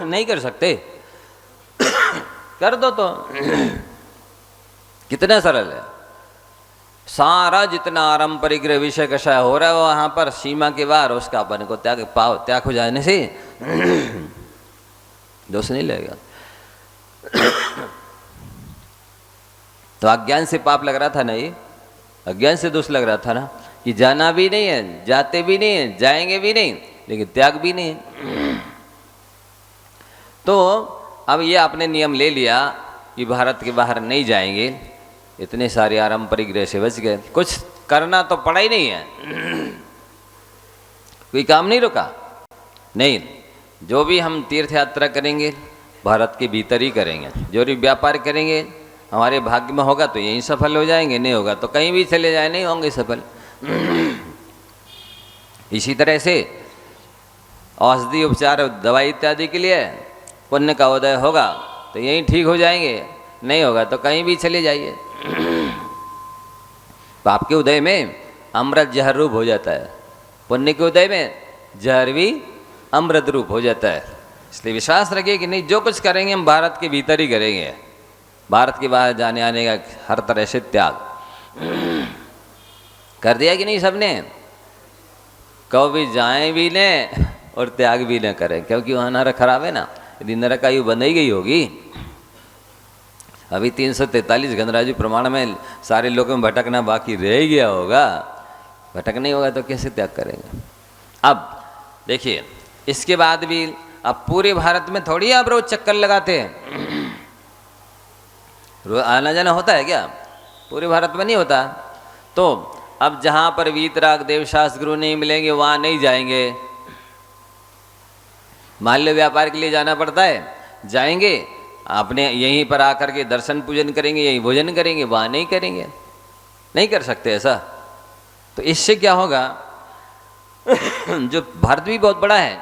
नहीं कर सकते? कर दो तो। कितना सरल है। सारा जितना आरम परिग्रह विषय कषाय हो रहा है वहां पर सीमा के बाहर, उसका अपन को त्याग हो जाने से दोष नहीं लगेगा। तो अज्ञान से पाप लग रहा था ना, ये अज्ञान से दोष लग रहा था ना, कि जाना भी नहीं है, जाते भी नहीं है, जाएंगे भी नहीं, लेकिन त्याग भी नहीं। तो अब ये आपने नियम ले लिया कि भारत के बाहर नहीं जाएंगे, इतने सारे आरम परिग्रह से बच गए। कुछ करना तो पड़ा ही नहीं है, कोई काम नहीं रुका। नहीं, जो भी हम तीर्थ यात्रा करेंगे भारत के भीतर ही करेंगे। जो भी व्यापार करेंगे हमारे भाग्य में होगा तो यहीं सफल हो जाएंगे, नहीं होगा तो कहीं भी चले जाए नहीं होंगे सफल। इसी तरह से औषधि उपचार दवाई इत्यादि के लिए पुण्य का उदय होगा तो यहीं ठीक हो जाएंगे, नहीं होगा तो कहीं भी चले जाइए। पाप के उदय में अमृत जहर रूप हो जाता है, पुण्य के उदय में जहर भी अमृत रूप हो जाता है। इसलिए विश्वास रखिए कि नहीं, जो कुछ करेंगे हम भारत के भीतर ही करेंगे। भारत के बाहर जाने आने का हर तरह से त्याग कर दिया कि नहीं सबने? कभी जाएं भी न और त्याग भी न करें, क्योंकि वहाँ नरक खराब है ना। यदि नरक आयु बनाई गई होगी, अभी 343 गणराज्य प्रमाण में सारे लोगों में भटकना बाकी रह गया होगा, भटक नहीं होगा तो कैसे त्याग करेंगे? अब देखिए, इसके बाद भी अब पूरे भारत में थोड़ी आप रोज चक्कर लगाते हैं, रोज आना जाना होता है क्या? पूरे भारत में नहीं होता। तो अब जहाँ पर वीतराग देवशास्त्र गुरु नहीं मिलेंगे वहाँ नहीं जाएंगे। मान लो व्यापार के लिए जाना पड़ता है, जाएंगे आपने यहीं पर आकर के दर्शन पूजन करेंगे, यहीं भोजन करेंगे, वहाँ नहीं करेंगे, नहीं कर सकते ऐसा। तो इससे क्या होगा, जो भारत भी बहुत बड़ा है,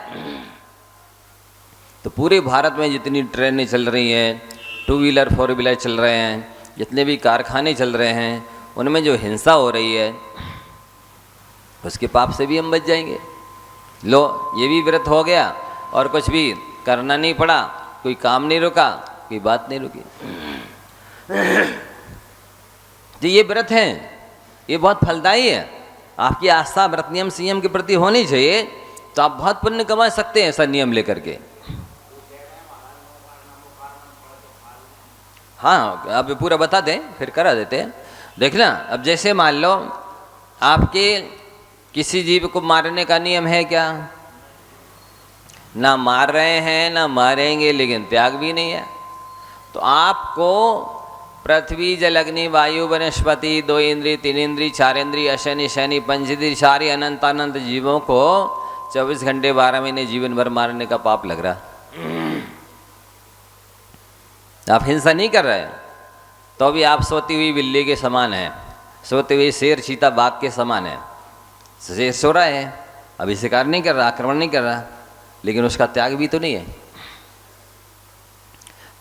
तो पूरे भारत में जितनी ट्रेनें चल रही हैं, 2 व्हीलर 4 व्हीलर चल रहे हैं, जितने भी कारखाने चल रहे हैं, उनमें जो हिंसा हो रही है उसके पाप से भी हम बच जाएंगे। लो ये भी व्रत हो गया और कुछ भी करना नहीं पड़ा, कोई काम नहीं रुका, कोई बात नहीं रुकी। तो ये व्रत है, ये बहुत फलदायी है। आपकी आस्था व्रत नियम संयम के प्रति होनी चाहिए, तो आप बहुत पुण्य कमा सकते हैं ऐसा नियम लेकर के। हाँ, अब पूरा बता दें फिर करा देते हैं। देखना, अब जैसे मान लो आपके किसी जीव को मारने का नियम है क्या? ना मार रहे हैं ना मारेंगे, लेकिन त्याग भी नहीं है। तो आपको पृथ्वी जल अग्नि वायु वनस्पति 2 इंद्री 3 इंद्री 4 इंद्री अशनि शनि पंचींद्री सारी अनंत अनंत जीवों को 24 घंटे 12 महीने जीवन भर मारने का पाप लग रहा। आप हिंसा नहीं कर रहे तो भी आप सोती हुई बिल्ली के समान है, सोते हुए शेर चीता बाघ के समान है। शेर सो रहा है, अभी शिकार नहीं कर रहा, आक्रमण नहीं कर रहा, लेकिन उसका त्याग भी तो नहीं है।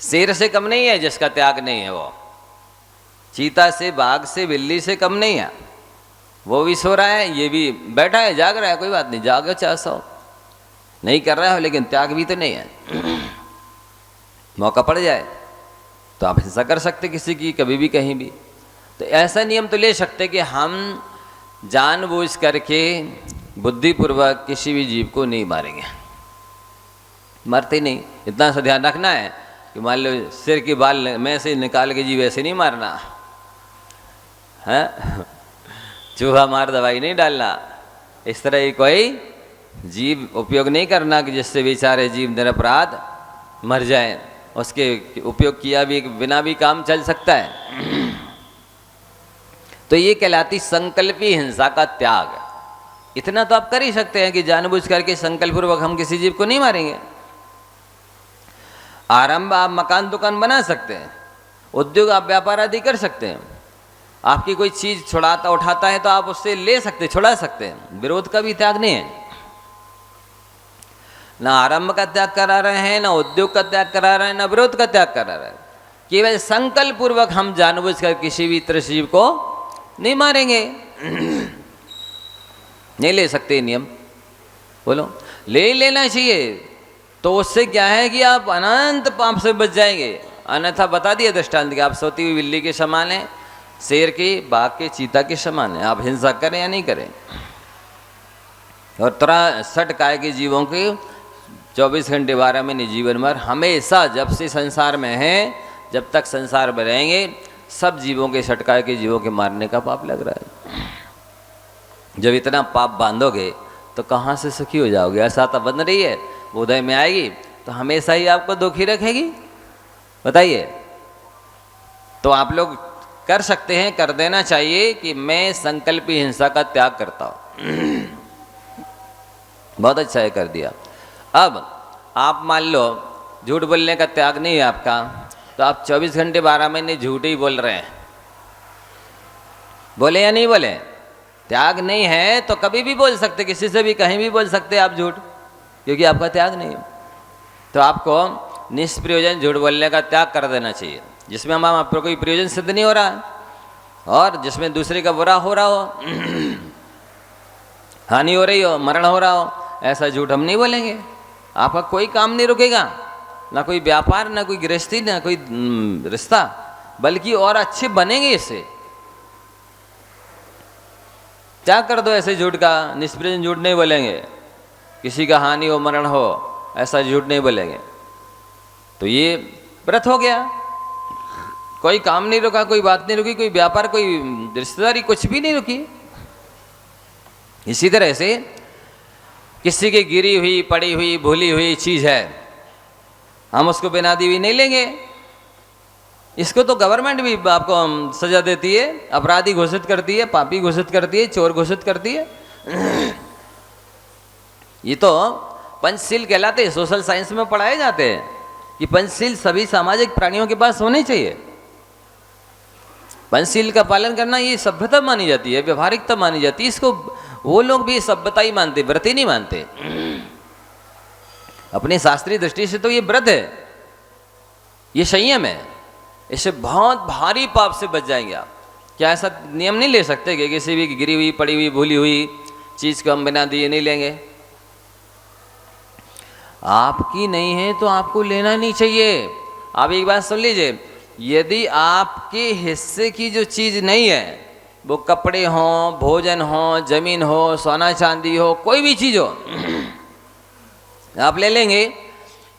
शेर से कम नहीं है जिसका त्याग नहीं है, वो चीता से बाघ से बिल्ली से कम नहीं है। वो भी सो रहा है, ये भी बैठा है, जाग रहा है, कोई बात नहीं, जागो चाहे सो, नहीं कर रहा है लेकिन त्याग भी तो नहीं है। मौका पड़ जाए तो आप हिंसा कर सकते किसी की, कभी भी कहीं भी। तो ऐसा नियम तो ले सकते कि हम जानबूझ करके बुद्धिपूर्वक किसी भी जीव को नहीं मारेंगे, मरते नहीं। इतना सा ध्यान रखना है कि मान लो सिर की बाल में से निकाल के जीव ऐसे नहीं मारना है, चूहा मार दवाई नहीं डालना, इस तरह की कोई जीव उपयोग नहीं करना कि जिससे बेचारे जीव निरपराध मर जाए। उसके उपयोग किया भी बिना भी काम चल सकता है। तो ये कहलाती संकल्पी हिंसा का त्याग। इतना तो आप कर ही सकते हैं कि जानबूझ करके संकल्पपूर्वक हम किसी जीव को नहीं मारेंगे। आरंभ आप मकान दुकान बना सकते हैं, उद्योग आप व्यापार आदि कर सकते हैं। आपकी कोई चीज छुड़ाता उठाता है तो आप उससे ले सकते, छुड़ा सकते हैं। विरोध का भी त्याग नहीं है। ना आरंभ का त्याग करा रहे हैं, ना उद्योग का त्याग करा रहे हैं, ना विरोध का त्याग करा रहे हैं। केवल संकल्प पूर्वक हम जानबूझ कर किसी भी तरह जीव को नहीं मारेंगे। नहीं ले सकते नियम, बोलो ले लेना चाहिए। तो उससे क्या है कि आप अनंत पाप से बच जाएंगे। अन्यथा बता दिया दृष्टांत कि आप सोती हुई बिल्ली के समान है, शेर के, बाघ के, चीता के समान है। आप हिंसा करें या नहीं करें। और 63 काय के जीवों के 24 घंटे 12 महीने जीवन भर हमेशा, जब से संसार में हैं, जब तक संसार में रहेंगे, सब जीवों के 60 काय के जीवों के मारने का पाप लग रहा है। जब इतना पाप बांधोगे तो कहाँ से सुखी हो जाओगे। ऐसा तो बन रही है, वो उदय में आएगी तो हमेशा ही आपको दुखी रखेगी। बताइए। तो आप लोग कर सकते हैं, कर देना चाहिए कि मैं संकल्पी हिंसा का त्याग करता हूँ। बहुत अच्छा है, कर दिया। अब आप मान लो झूठ बोलने का त्याग नहीं है आपका, तो आप 24 घंटे 12 महीने झूठ ही बोल रहे हैं। बोले या नहीं बोले? त्याग नहीं है तो कभी भी बोल सकते, किसी से भी कहीं भी बोल सकते आप झूठ, क्योंकि आपका त्याग नहीं है। तो आपको निष्प्रयोजन झूठ बोलने का त्याग कर देना चाहिए, जिसमें हम आपको कोई प्रयोजन सिद्ध नहीं हो रहा है और जिसमें दूसरे का बुरा हो रहा हो, हानि हो रही हो, मरण हो रहा हो, ऐसा झूठ हम नहीं बोलेंगे। आपका कोई काम नहीं रुकेगा, ना कोई व्यापार, ना कोई गृहस्थी, ना कोई रिश्ता, बल्कि और अच्छे बनेंगे इससे। त्याग कर दो ऐसे झूठ का। निष्प्रयोजन झूठ नहीं बोलेंगे, किसी का हानि हो, मरण हो, ऐसा झूठ नहीं बोलेंगे। तो ये व्रत हो गया। कोई काम नहीं रुका, कोई बात नहीं रुकी, कोई व्यापार, कोई रिश्तेदारी, कुछ भी नहीं रुकी। इसी तरह से किसी की गिरी हुई, पड़ी हुई, भूली हुई चीज है, हम उसको बिना दी हुई नहीं लेंगे। इसको तो गवर्नमेंट भी आपको सजा देती है, अपराधी घोषित करती है, पापी घोषित करती है, चोर घोषित करती है। ये तो पंचशील कहलाते हैं, सोशल साइंस में पढ़ाए जाते हैं कि पंचशील सभी सामाजिक प्राणियों के पास होने चाहिए। पंचशील का पालन करना ये सभ्यता मानी जाती है, व्यवहारिकता मानी जाती है। इसको वो लोग भी सभ्यता ही मानते, व्रत ही नहीं मानते। अपनी शास्त्रीय दृष्टि से तो ये व्रत है, ये संयम है। इससे बहुत भारी पाप से बच जाएंगे आप। क्या ऐसा नियम नहीं ले सकते कि किसी भी गिरी हुई, पड़ी हुई, भूली हुई चीज को हम बिना दिए नहीं लेंगे? आपकी नहीं है तो आपको लेना नहीं चाहिए। आप एक बात सुन लीजिए, यदि आपके हिस्से की जो चीज नहीं है, वो कपड़े हों, भोजन हो, जमीन हो, सोना चांदी हो, कोई भी चीज हो, आप ले लेंगे,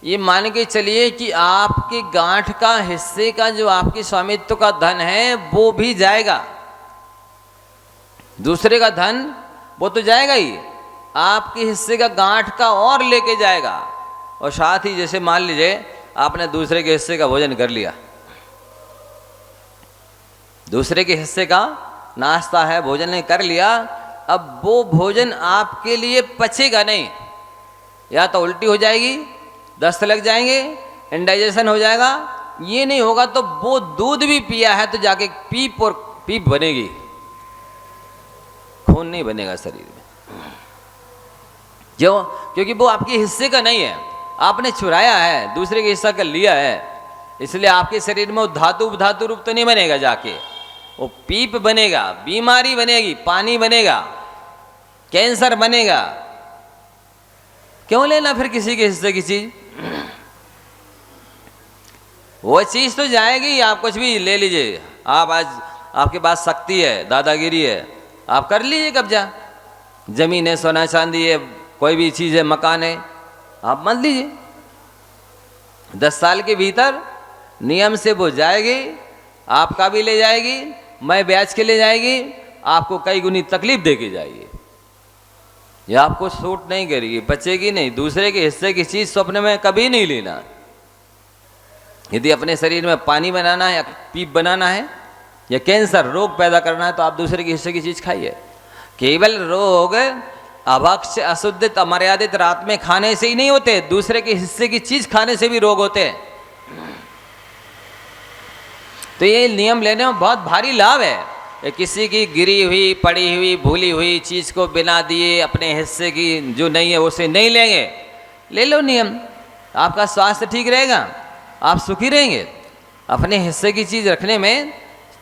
ये मान के चलिए कि आपके गांठ का हिस्से का जो आपके स्वामित्व का धन है वो भी जाएगा। दूसरे का धन वो तो जाएगा ही, आपके हिस्से का गांठ का और लेके जाएगा। और साथ ही जैसे मान लीजिए आपने दूसरे के हिस्से का भोजन कर लिया, दूसरे के हिस्से का नाश्ता है, भोजन ने कर लिया, अब वो भोजन आपके लिए पचेगा नहीं, या तो उल्टी हो जाएगी, दस्त लग जाएंगे, इंडाइजेशन हो जाएगा। ये नहीं होगा तो वो दूध भी पिया है तो जाके पीप और पीप बनेगी, खून नहीं बनेगा शरीर में। क्यों? क्योंकि वो आपके हिस्से का नहीं है, आपने चुराया है, दूसरे के हिस्सा का लिया है, इसलिए आपके शरीर में वो धातु रूप तो नहीं बनेगा, जाके वो पीप बनेगा, बीमारी बनेगी, पानी बनेगा, कैंसर बनेगा। क्यों लेना फिर किसी के हिस्से की चीज? वो चीज तो जाएगी, आप कुछ भी ले लीजिए। आप आज आपके पास शक्ति है, दादागिरी है, आप कर लीजिए कब्जा, जमीन है, सोना चांदी है, कोई भी चीज है, मकान है, आप मत लीजिए। 10 साल के भीतर नियम से वो जाएगी, आपका भी ले जाएगी, मैं ब्याज के ले जाएगी, आपको कई गुनी तकलीफ दे के जाएगी। ये आपको सूट नहीं करेगी, बचेगी नहीं। दूसरे के हिस्से की चीज स्वप्न में कभी नहीं लेना। यदि अपने शरीर में पानी बनाना है या पीप बनाना है या कैंसर रोग पैदा करना है तो आप दूसरे के हिस्से की चीज खाइए। केवल रोग अभक्ष, अशुद्धित, अमर्यादित रात में खाने से ही नहीं होते, दूसरे के हिस्से की चीज खाने से भी रोग होते हैं। तो ये नियम लेने में बहुत भारी लाभ है। किसी की गिरी हुई, पड़ी हुई, भूली हुई चीज को बिना दिए अपने हिस्से की जो नहीं है उसे नहीं लेंगे। ले लो नियम, आपका स्वास्थ्य ठीक रहेगा, आप सुखी रहेंगे। अपने हिस्से की चीज रखने में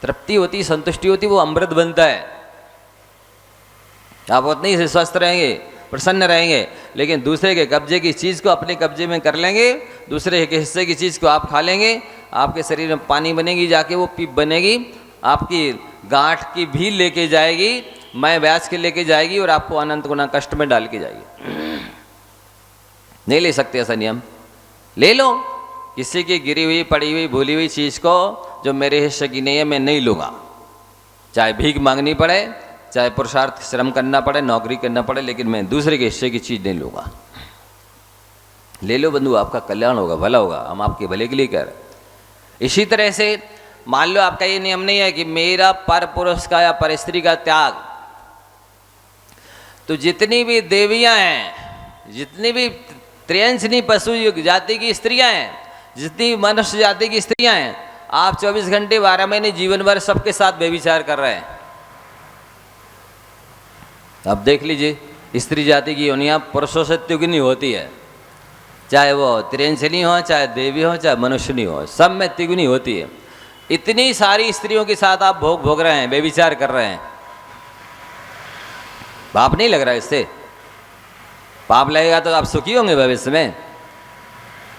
तृप्ति होती, संतुष्टि होती, वो अमृत बनता है। आप उतने ही स्वस्थ रहेंगे, प्रसन्न रहेंगे। लेकिन दूसरे के कब्जे की चीज़ को अपने कब्जे में कर लेंगे, दूसरे के हिस्से की चीज़ को आप खा लेंगे, आपके शरीर में पानी बनेगी, जाके वो पीप बनेगी, आपकी गांठ की भी लेके जाएगी, मैं ब्याज के लेके जाएगी और आपको अनंत गुना कष्ट में डाल के जाएगी। नहीं ले सकते ऐसा नियम। ले लो किसी की गिरी हुई, पड़ी हुई, भूली हुई चीज़ को जो मेरे हिस्से की नहीं है मैं नहीं लूँगा, चाहे भीख मांगनी पड़े, चाहे पुरुषार्थ श्रम करना पड़े, नौकरी करना पड़े, लेकिन मैं दूसरे के हिस्से की चीज़ नहीं लूँगा। ले लो बंधु, आपका कल्याण होगा, भला होगा, हम आपके भले के लिए कर। इसी तरह से मान लो आपका ये नियम नहीं है कि मेरा पर पुरुष का या पर स्त्री का त्याग, तो जितनी भी देवियां हैं, जितनी भी त्रियंशनी पशु जाति की स्त्रियां हैं, जितनी मनुष्य जाति की स्त्रियां हैं, आप 24 घंटे 12 महीने जीवन भर सबके साथ व्यभिचार कर रहे हैं। अब देख लीजिए, स्त्री जाति की योनियां पुरुषों से त्रिगुनी होती है, चाहे वो त्रियंशनी हो, चाहे देवी हो, चाहे मनुष्यनी हो, सब में त्रिगुनी होती है। इतनी सारी स्त्रियों के साथ आप भोग रहे हैं, व्यभिचार कर रहे हैं। पाप नहीं लग रहा है इससे? पाप लगेगा तो आप सुखी होंगे भविष्य में।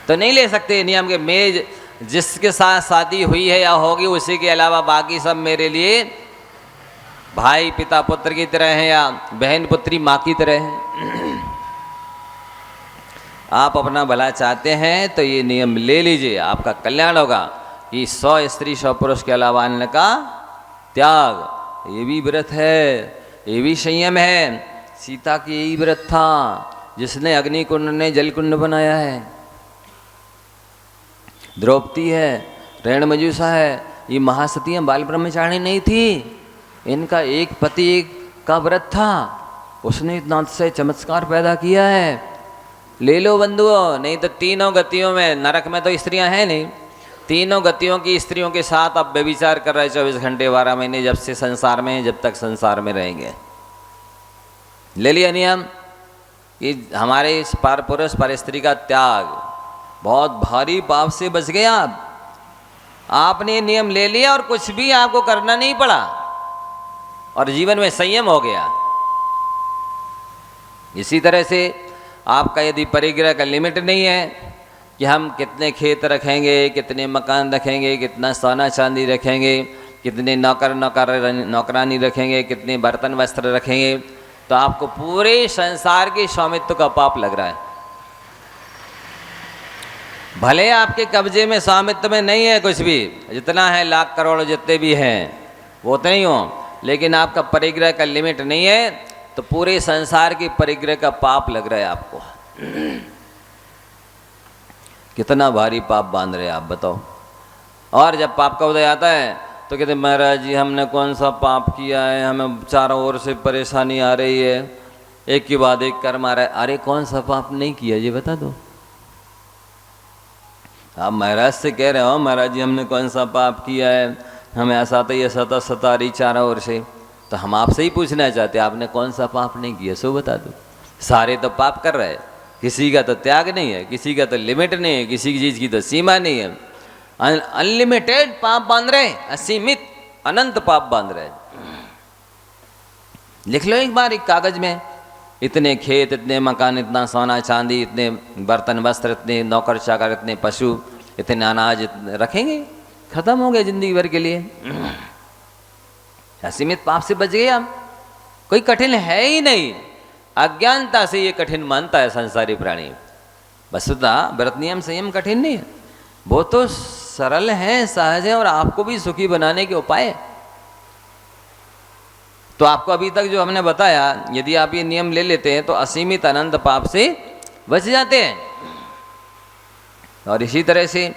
तो नहीं ले सकते नियम के, मैं जिसके साथ शादी हुई है या होगी उसी के अलावा बाकी सब मेरे लिए भाई पिता पुत्र की तरह हैं या बहन पुत्री माँ की तरह हैं। आप अपना भला चाहते हैं तो ये नियम ले लीजिए, आपका कल्याण होगा। कि 100 स्त्री 100 पुरुष के अलावा अन्य का त्याग, ये भी व्रत है, ये भी संयम है। सीता की यही व्रत था जिसने अग्नि कुंड ने जल कुंड बनाया है। द्रौपदी है, रेणुमजूसा है, ये महासतियाँ बाल ब्रह्मचारिणी नहीं थी, इनका एक पति का व्रत था, उसने इतना से चमत्कार पैदा किया है। ले लो बंधुओं, नहीं तो तीनों गतियों में, नरक में तो स्त्रियां हैं नहीं, तीनों गतियों की स्त्रियों के साथ अब व्यभिचार कर रहे 24 घंटे 12 महीने, जब से संसार में, जब तक संसार में रहेंगे। ले लिया नियम कि हमारे इस पर पुरुष पर स्त्री का त्याग, बहुत भारी पाप से बच गए आप। आपने नियम ले लिया और कुछ भी आपको करना नहीं पड़ा और जीवन में संयम हो गया। इसी तरह से आपका यदि परिग्रह का लिमिट नहीं है कि हम कितने खेत रखेंगे, कितने मकान रखेंगे, कितना सोना चांदी रखेंगे, कितने नौकरानी रखेंगे, कितने बर्तन वस्त्र रखेंगे, तो आपको पूरे संसार के स्वामित्व का पाप लग रहा है। भले आपके कब्जे में स्वामित्व में नहीं है कुछ भी, जितना है लाख करोड़ जितने भी हैं वो उतने ही हो, लेकिन आपका परिग्रह का लिमिट नहीं है तो पूरे संसार के परिग्रह का पाप लग रहा है आपको। कितना भारी पाप बांध रहे हैं आप बताओ। और जब पाप का उदय आता है तो कहते महाराज जी हमने कौन सा पाप किया है, हमें चारों ओर से परेशानी आ रही है, एक के बाद एक कर्म आ रहा है। अरे कौन सा पाप नहीं किया ये बता दो। आप महाराज से कह रहे हो महाराज जी हमने कौन सा पाप किया है, हमें ऐसा सता रही चारों ओर से, तो हम आपसे ही पूछना चाहते आपने कौन सा पाप नहीं किया सो बता दो। सारे तो पाप कर रहे हैं, किसी का तो त्याग नहीं है, किसी का तो लिमिट नहीं है, किसी की चीज़ की तो सीमा नहीं है। अनलिमिटेड पाप बांध रहे, असीमित अनंत पाप बांध रहे। लिख लो एक बार एक कागज में, इतने खेत, इतने मकान, इतना सोना चांदी, इतने बर्तन वस्त्र, इतने नौकर चाकर, इतने पशु, इतने अनाज रखेंगे, खत्म हो गया जिंदगी भर के लिए। असीमित पाप से बच गए हम, कोई कठिन है ही नहीं। अज्ञानता से ये कठिन मानता है संसारी प्राणी। वस्तुतः व्रत नियम संयम कठिन नहीं है, वो तो सरल है, सहज है और आपको भी सुखी बनाने के उपाय है। तो आपको अभी तक जो हमने बताया, यदि आप ये नियम ले लेते हैं तो असीमित अनंत पाप से बच जाते हैं। और इसी तरह से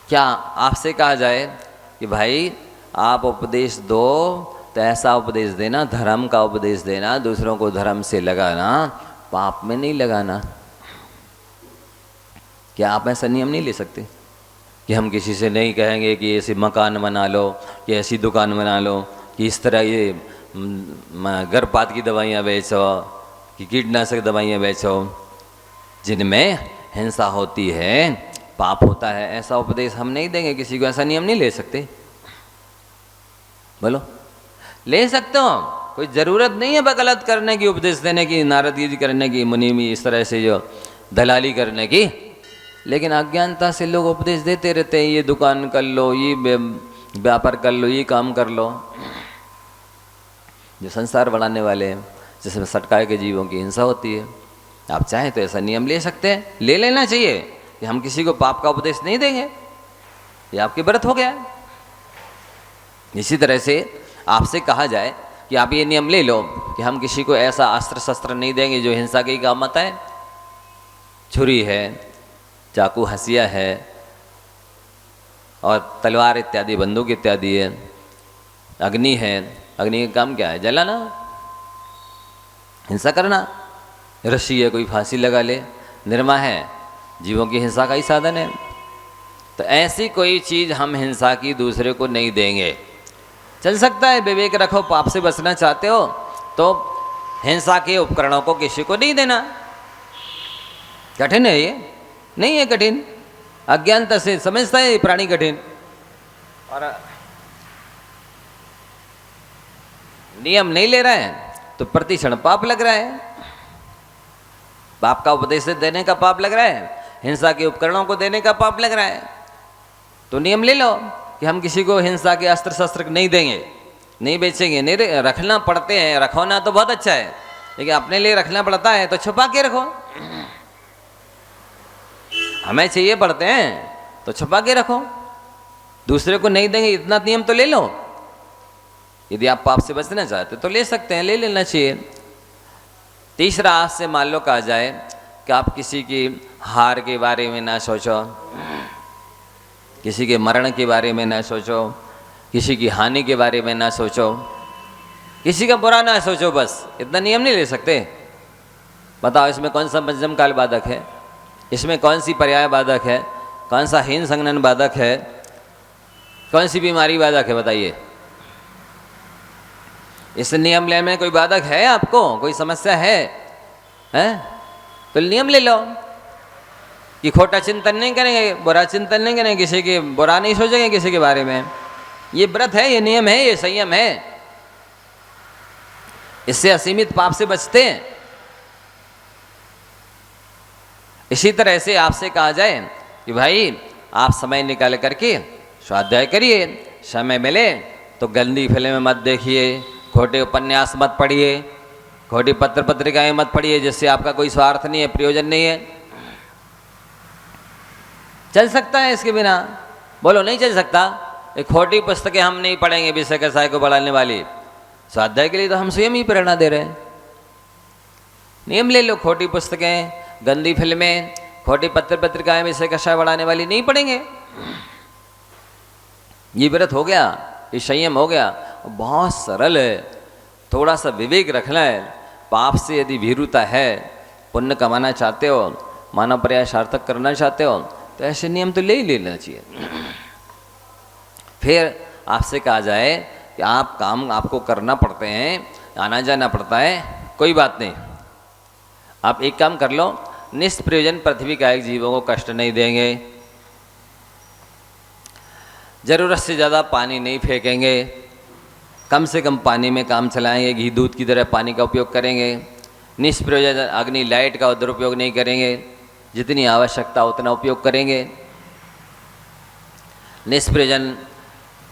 क्या आपसे कहा जाए कि भाई आप उपदेश दो तो ऐसा उपदेश देना, धर्म का उपदेश देना, दूसरों को धर्म से लगाना, पाप में नहीं लगाना। क्या आप ऐसा नियम नहीं ले सकते कि हम किसी से नहीं कहेंगे कि ऐसे मकान बना लो, कि ऐसी दुकान बना लो, कि इस तरह ये गर्भपात की दवाइयाँ बेचो, कि कीटनाशक दवाइयाँ बेचो, जिनमें हिंसा होती है, पाप होता है, ऐसा उपदेश हम नहीं देंगे किसी को। ऐसा नियम नहीं ले सकते। बोलो ले सकते हो, कोई ज़रूरत नहीं है वकालत करने की, उपदेश देने की, नारदगिरी करने की, मुनि इस तरह से जो दलाली करने की। लेकिन अज्ञानता से लोग उपदेश देते रहते हैं, ये दुकान कर लो, ये व्यापार कर लो, ये काम कर लो। जो संसार बढ़ाने वाले हैं, जिसमें सटकाए के जीवों की हिंसा होती है। आप चाहें तो ऐसा नियम ले सकते हैं, ले लेना चाहिए कि हम किसी को पाप का उपदेश नहीं देंगे, ये आपके व्रत हो गया। इसी तरह से आपसे कहा जाए कि आप ये नियम ले लो कि हम किसी को ऐसा अस्त्र शस्त्र नहीं देंगे जो हिंसा की काम आता है। छुरी है, चाकू हंसिया है और तलवार इत्यादि, बंदूक इत्यादि है। अग्नि है, अग्नि का काम क्या है? जलाना, हिंसा करना। रस्सी है, कोई फांसी लगा ले। निर्मा है, जीवों की हिंसा का ही साधन है। तो ऐसी कोई चीज़ हम हिंसा की दूसरे को नहीं देंगे। चल सकता है विवेक रखो, पाप से बचना चाहते हो तो हिंसा के उपकरणों को किसी को नहीं देना। कठिन है ये? नहीं है कठिन। अज्ञानता से समझता है ये प्राणी कठिन, और नियम नहीं ले रहा है तो प्रतिक्षण पाप लग रहा है। पाप का उपदेश देने का पाप लग रहा है, हिंसा के उपकरणों को देने का पाप लग रहा है। तो नियम ले लो कि हम किसी को हिंसा के अस्त्र शस्त्र नहीं देंगे, नहीं बेचेंगे, नहीं रखना पड़ते हैं। रखोना तो बहुत अच्छा है, लेकिन अपने लिए रखना पड़ता है तो छुपा के रखो। हमें चाहिए पड़ते हैं तो छुपा के रखो, दूसरे को नहीं देंगे, इतना नियम तो ले लो। यदि आप पाप से बचना चाहते तो ले सकते हैं, ले लेना चाहिए। तीसरा, आज से मान लो कहा जाए कि आप किसी की हार के बारे में ना सोचो, किसी के मरण के बारे में ना सोचो, किसी की हानि के बारे में ना सोचो, किसी का बुरा ना सोचो, बस इतना नियम नहीं ले सकते। बताओ इसमें कौन सा पंचम काल बाधक है, इसमें कौन सी पर्याय बाधक है, कौन सा हीन संगनन बाधक है, कौन सी बीमारी बाधक है? बताइए। इस नियम ले में कोई बाधक है आपको, कोई समस्या है? तो नियम ले लो कि खोटा चिंतन नहीं करेंगे, बुरा चिंतन नहीं करेंगे, किसी के बुरा नहीं सोचेंगे किसी के बारे में। ये व्रत है, ये नियम है, ये संयम है। इससे असीमित पाप से बचते हैं। इसी तरह से आपसे कहा जाए कि भाई आप समय निकाल करके स्वाध्याय करिए, समय मिले तो गंदी फिल्में मत देखिए, खोटे उपन्यास मत पढ़िए, खोटी पत्र पत्रिकाएं मत पढ़िए, जिससे आपका कोई स्वार्थ नहीं है, प्रयोजन नहीं है। चल सकता है इसके बिना? बोलो नहीं चल सकता। एक खोटी पुस्तकें हम नहीं पढ़ेंगे विषय कसाय को बढ़ाने वाली। स्वाध्याय के लिए तो हम स्वयं ही प्रेरणा दे रहे हैं। नियम ले लो, खोटी पुस्तकें, गंदी फिल्में, खोटी पत्र पत्रिकाएं विषय कसाय बढ़ाने वाली नहीं पढ़ेंगे। ये व्रत हो गया, ये संयम हो गया, बहुत सरल है। थोड़ा सा विवेक रखना है। पाप से यदि भीरुता है, पुण्य कमाना चाहते हो, मानव प्रयास सार्थक करना चाहते हो, तो ऐसे नियम तो ले ही लेना चाहिए। फिर आपसे कहा जाए कि आप काम आपको करना पड़ते हैं, आना जाना पड़ता है, कोई बात नहीं, आप एक काम कर लो, निष्प्रयोजन पृथ्वी का एक जीवों को कष्ट नहीं देंगे, ज़रूरत से ज़्यादा पानी नहीं फेंकेंगे, कम से कम पानी में काम चलाएंगे, घी दूध की तरह पानी का उपयोग करेंगे, निष्प्रयोजन अग्नि लाइट का दुरुपयोग नहीं करेंगे, जितनी आवश्यकता उतना उपयोग करेंगे, निष्प्रयोजन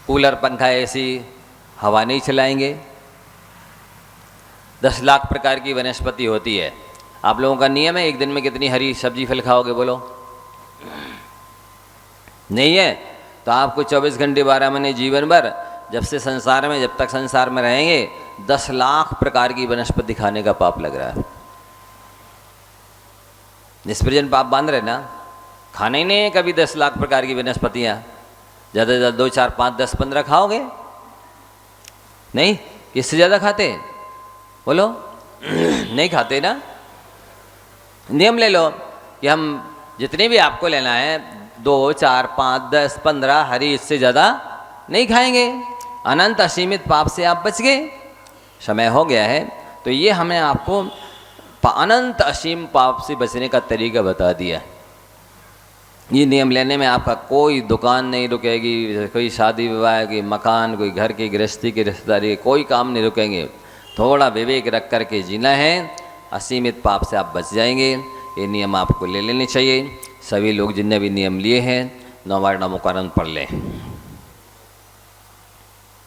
कूलर पंखा ऐसी हवा नहीं चलाएंगे। 10 लाख प्रकार की वनस्पति होती है, आप लोगों का नियम है एक दिन में कितनी हरी सब्जी फल खाओगे, बोलो? नहीं है तो आपको 24 घंटे 12 महीने जीवन भर, जब से संसार में, जब तक संसार में रहेंगे, 10 लाख प्रकार की वनस्पति खाने का पाप लग रहा है। निष्प्रयोजन पाप बांध रहे ना, खाना ही नहीं है कभी 10 लाख प्रकार की वनस्पतियाँ, ज़्यादा से ज़्यादा 2 4 5 10 15 खाओगे, नहीं, इससे ज़्यादा खाते, बोलो? नहीं खाते ना। नियम ले लो कि हम जितने भी आपको लेना है 2 4 5 10 15 हरी, इससे ज़्यादा नहीं खाएंगे। अनंत असीमित पाप से आप बच गए। समय हो गया है, तो ये हमने आपको अनंत असीम पाप से बचने का तरीका बता दिया। ये नियम लेने में आपका कोई दुकान नहीं रुकेगी, कोई शादी विवाह की मकान, कोई घर की गृहस्थी की रिश्तेदारी, कोई काम नहीं रुकेंगे। थोड़ा विवेक रख करके जीना है, असीमित पाप से आप बच जाएंगे। ये नियम आपको ले लेने चाहिए। सभी लोग जिनने भी नियम लिए हैं, 9 बार नमो कारण पढ़ लें।